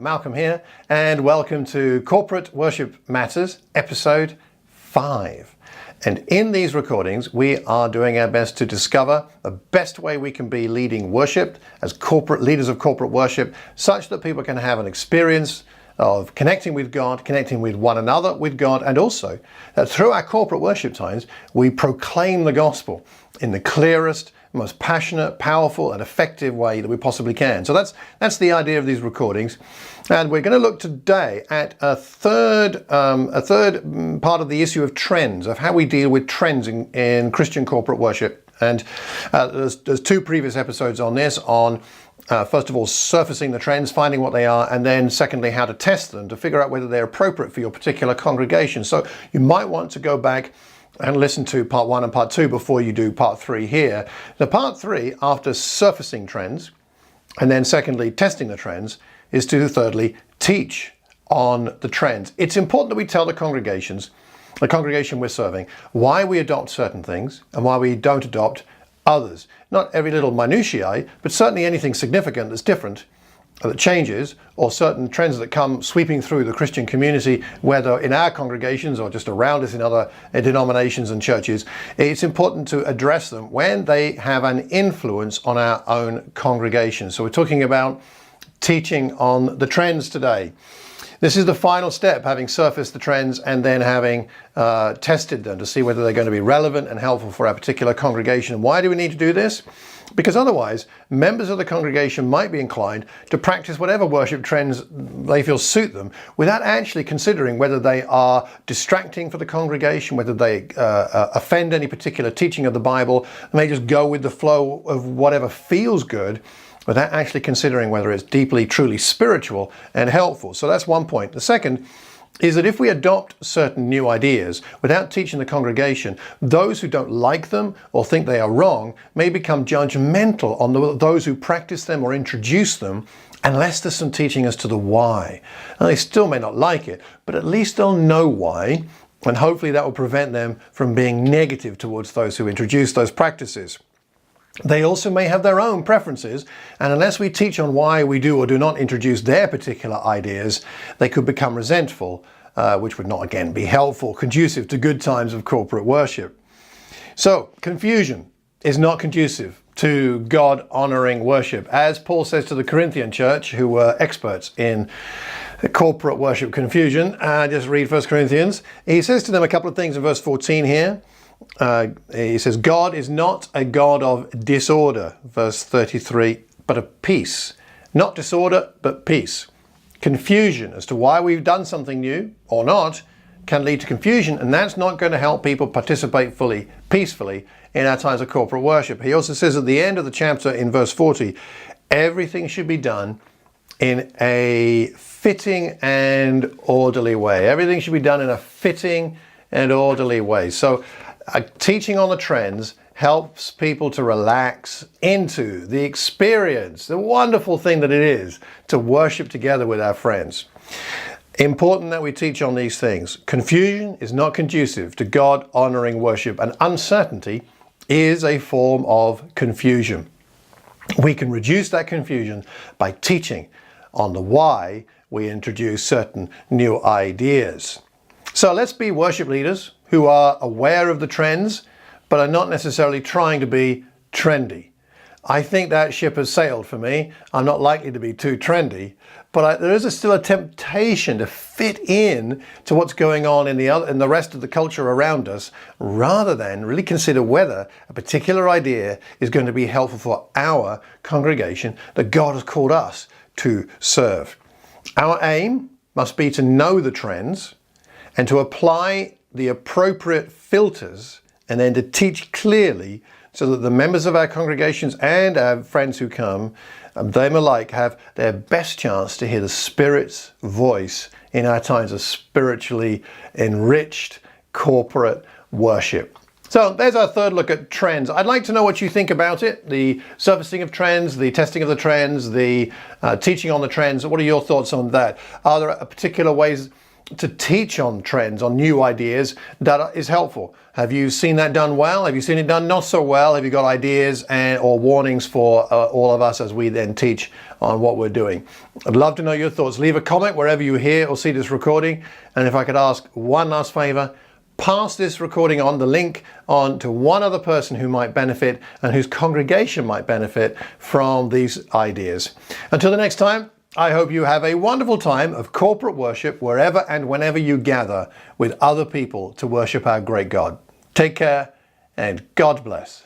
Malcolm here, and welcome to Corporate Worship Matters, episode 5. And in these recordings, we are doing our best to discover the best way we can be leading worship as corporate leaders of corporate worship, such that people can have an experience of connecting with God, connecting with one another, with God, and also that through our corporate worship times, we proclaim the gospel in the clearest, most passionate, powerful, and effective way that we possibly can. So that's the idea of these recordings. And we're going to look today at a third part of the issue of trends, of how we deal with trends in Christian corporate worship. And there's 2 previous episodes on this, on first of all, surfacing the trends, finding what they are, and then secondly, how to test them to figure out whether they're appropriate for your particular congregation. So you might want to go back and listen to part 1 and part 2 before you do part 3 here. The part 3, after surfacing trends, and then secondly, testing the trends, is to thirdly, teach on the trends. It's important that we tell the congregation we're serving, why we adopt certain things and why we don't adopt others. Not every little minutiae, but certainly anything significant that's different, that changes, or certain trends that come sweeping through the Christian community, whether in our congregations or just around us in other denominations and churches. It's important to address them when they have an influence on our own congregation. So we're talking about teaching on the trends today. This is the final step, having surfaced the trends and then having tested them to see whether they're going to be relevant and helpful for our particular congregation. Why do we need to do this? Because otherwise, members of the congregation might be inclined to practice whatever worship trends they feel suit them without actually considering whether they are distracting for the congregation, whether they offend any particular teaching of the Bible. They may just go with the flow of whatever feels good, without actually considering whether it's deeply, truly spiritual and helpful. So that's one point. The second is that if we adopt certain new ideas without teaching the congregation, those who don't like them or think they are wrong may become judgmental on those who practice them or introduce them, unless there's some teaching as to the why. Now, they still may not like it, but at least they'll know why, and hopefully that will prevent them from being negative towards those who introduce those practices. They also may have their own preferences, and unless we teach on why we do or do not introduce their particular ideas, they could become resentful, which would not again be helpful, conducive to good times of corporate worship. So, confusion is not conducive to God-honoring worship. As Paul says to the Corinthian church, who were experts in corporate worship confusion, just read 1 Corinthians. He says to them a couple of things in verse 14 here. He says, God is not a God of disorder, verse 33, but of peace. Not disorder, but peace. Confusion as to why we've done something new or not can lead to confusion, and that's not going to help people participate fully, peacefully in our times of corporate worship. He also says at the end of the chapter in verse 40, everything should be done in a fitting and orderly way. Everything should be done in a fitting and orderly way. So teaching on the trends helps people to relax into the experience, the wonderful thing that it is to worship together with our friends. Important that we teach on these things. Confusion is not conducive to God-honoring worship, and uncertainty is a form of confusion. We can reduce that confusion by teaching on the why we introduce certain new ideas. So let's be worship leaders who are aware of the trends, but are not necessarily trying to be trendy. I think that ship has sailed for me. I'm not likely to be too trendy, but there is still a temptation to fit in to what's going on in the rest of the culture around us, rather than really consider whether a particular idea is going to be helpful for our congregation that God has called us to serve. Our aim must be to know the trends and to apply the appropriate filters, and then to teach clearly so that the members of our congregations and our friends who come, them alike, have their best chance to hear the Spirit's voice in our times of spiritually enriched corporate worship. So there's our third look at trends. I'd like to know what you think about it, the surfacing of trends, the testing of the trends, the teaching on the trends. What are your thoughts on that? Are there particular ways to teach on trends, on new ideas that is helpful. Have you seen that done well? Have you seen it done not so well? Have you got ideas or warnings for all of us as we then teach on what we're doing? I'd love to know your thoughts. Leave a comment wherever you hear or see this recording. And if I could ask one last favor, pass this recording on, the link on, to one other person who might benefit and whose congregation might benefit from these ideas. Until the next time, I hope you have a wonderful time of corporate worship wherever and whenever you gather with other people to worship our great God. Take care and God bless.